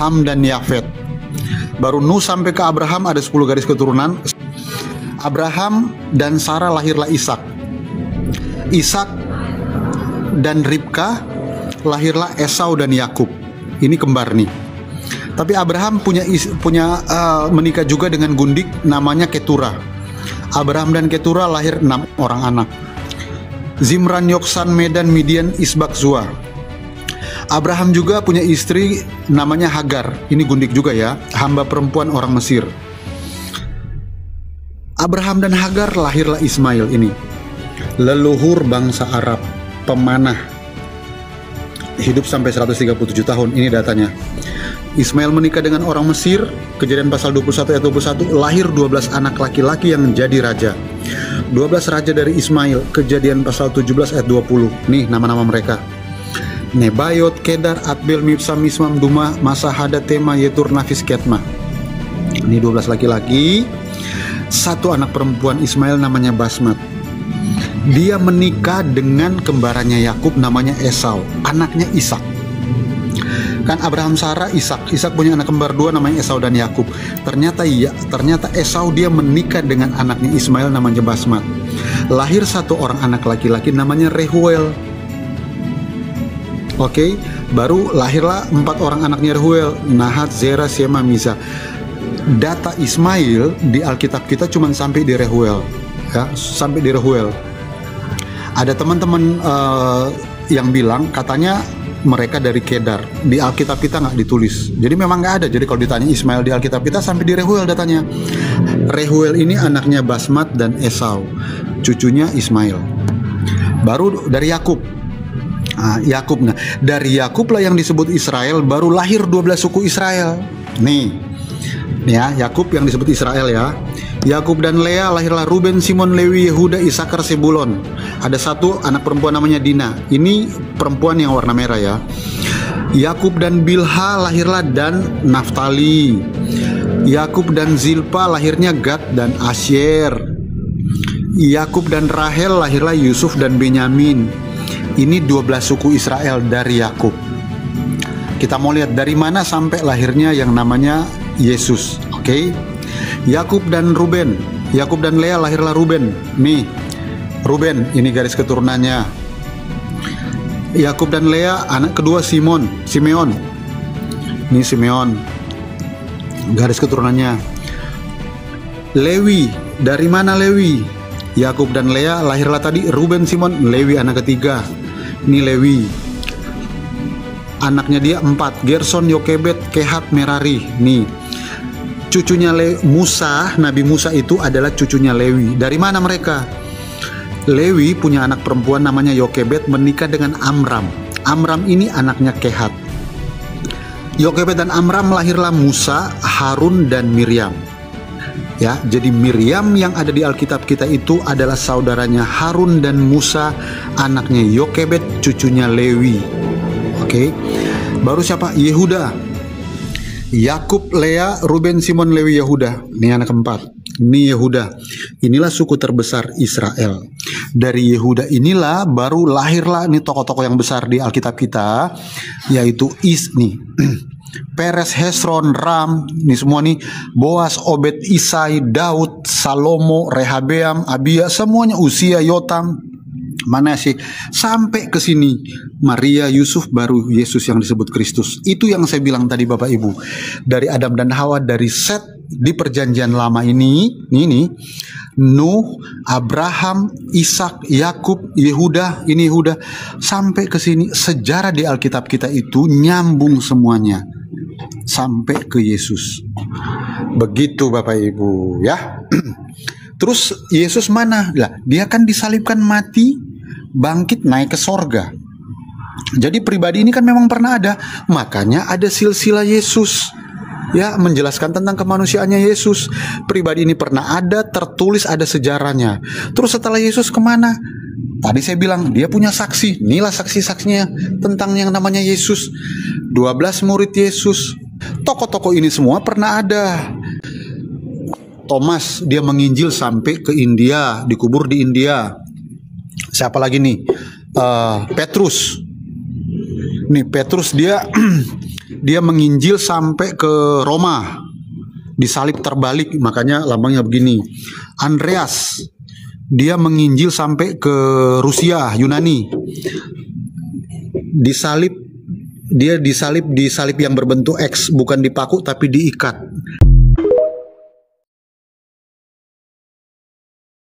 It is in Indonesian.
Ham dan Yafet. Baru Nuh sampai ke Abraham ada 10 garis keturunan. Abraham dan Sarah lahirlah Ishak. Ishak dan Ribka lahirlah Esau dan Yakub. Ini kembar nih. Tapi Abraham punya menikah juga dengan gundik namanya Keturah. Abraham dan Keturah lahir 6 orang anak. Zimran, Yoksan, Medan, Midian, Isbak, Zua. Abraham juga punya istri namanya Hagar. Ini gundik juga ya, hamba perempuan orang Mesir. Abraham dan Hagar lahirlah Ismail ini. Leluhur bangsa Arab, pemanah. Hidup sampai 137 tahun, ini datanya. Ismail menikah dengan orang Mesir. Kejadian pasal 21 ayat 21, lahir 12 anak laki-laki yang jadi raja. 12 raja dari Ismail. Kejadian pasal 17 ayat 20. Nih nama-nama mereka. Nebayot, Kedar, Adbel, Mibsam, Mismam, Duma, Masa, Hada, Tema, Yetur, Nafis, Ketma. Ini 12 laki-laki. Satu anak perempuan Ismail namanya Basmat. Dia menikah dengan kembarannya Yakub namanya Esau. Anaknya Ishak. Kan Abraham, Sarah, Ishak. Ishak punya anak kembar 2 namanya Esau dan Yakub. Ternyata Esau dia menikah dengan anaknya Ismail namanya Basmat. Lahir satu orang anak laki-laki namanya Rehuel. Oke, baru lahirlah 4 orang anaknya Rehuel, Nahat, Zera, Shema, Miza. Data Ismail di Alkitab kita cuma sampai di Rehuel, ya, sampai di Rehuel. Ada teman-teman yang bilang katanya mereka dari Kedar. Di Alkitab kita nggak ditulis, jadi memang nggak ada. Jadi kalau ditanya Ismail di Alkitab kita sampai di Rehuel datanya. Rehuel ini anaknya Basmat dan Esau, cucunya Ismail. Baru dari Yakub. Nah, dari Yakub lah yang disebut Israel, baru lahir 12 suku Israel. Nih ya, Yakub yang disebut Israel ya. Yakub dan Lea lahirlah Ruben, Simon, Lewi, Yehuda, Isakar, Sebulon. Ada satu anak perempuan namanya Dina. Ini perempuan yang warna merah ya. Yakub dan Bilha lahirlah Dan, Naftali. Yakub dan Zilpa lahirnya Gad dan Asyer. Yakub dan Rahel lahirlah Yusuf dan Benyamin. Ini 12 suku Israel dari Yakub. Kita mau lihat dari mana sampai lahirnya yang namanya Yesus. Oke. Yakub dan Ruben. Yakub dan Lea lahirlah Ruben. Nih, Ruben, ini garis keturunannya. Yakub dan Lea anak kedua Simeon. Ini Simeon. Garis keturunannya. Lewi, dari mana Lewi? Yakub dan Lea lahirlah tadi Ruben, Simon, Lewi anak ketiga. Ini Lewi. Anaknya dia 4, Gerson, Yokebed, Kehat, Merari. Nih, cucunya Musa, Nabi Musa itu adalah cucunya Lewi. Dari mana mereka? Lewi punya anak perempuan namanya Yokebed, menikah dengan Amram. Amram ini anaknya Kehat. Yokebed dan Amram lahirlah Musa, Harun, dan Miriam. Ya, jadi Miriam yang ada di Alkitab kita itu adalah saudaranya Harun dan Musa, anaknya Yokebed, cucunya Lewi. Oke. Baru siapa? Yehuda. Yakub, Lea, Ruben, Simon, Lewi, Yehuda. Ini anak keempat. Ini Yehuda. Inilah suku terbesar Israel. Dari Yehuda inilah baru lahirlah nih tokoh-tokoh yang besar di Alkitab kita, yaitu nih. Peres, Hesron, Ram, ini semua nih, Boas, Obed, Isai, Daud, Salomo, Rehabeam, Abia, semuanya, Usia, Yotam, mana sih sampai ke sini Maria, Yusuf, baru Yesus yang disebut Kristus. Itu yang saya bilang tadi Bapak Ibu. Dari Adam dan Hawa, dari Set di perjanjian lama ini Nuh, Abraham, Ishak, Yakub, Yehuda, ini Yehuda, sampai ke sini sejarah di Alkitab kita itu nyambung semuanya sampai ke Yesus. Begitu Bapak Ibu ya. Terus Yesus mana? Lah, dia kan disalibkan, mati, bangkit, naik ke sorga. Jadi pribadi ini kan memang pernah ada. Makanya ada silsilah Yesus, ya, menjelaskan tentang kemanusiaannya Yesus. Pribadi ini pernah ada, tertulis, ada sejarahnya. Terus setelah Yesus kemana? Tadi saya bilang dia punya saksi. Inilah saksi-saksinya tentang yang namanya Yesus. 12 murid Yesus. Tokoh-tokoh ini semua pernah ada. Thomas, dia menginjil sampai ke India, dikubur di India. Siapa lagi nih? Petrus. Nih Petrus, dia dia menginjil sampai ke Roma, disalib terbalik, makanya lambangnya begini. Andreas, dia menginjil sampai ke Rusia, Yunani, disalib, dia disalib yang berbentuk X, bukan dipaku tapi diikat.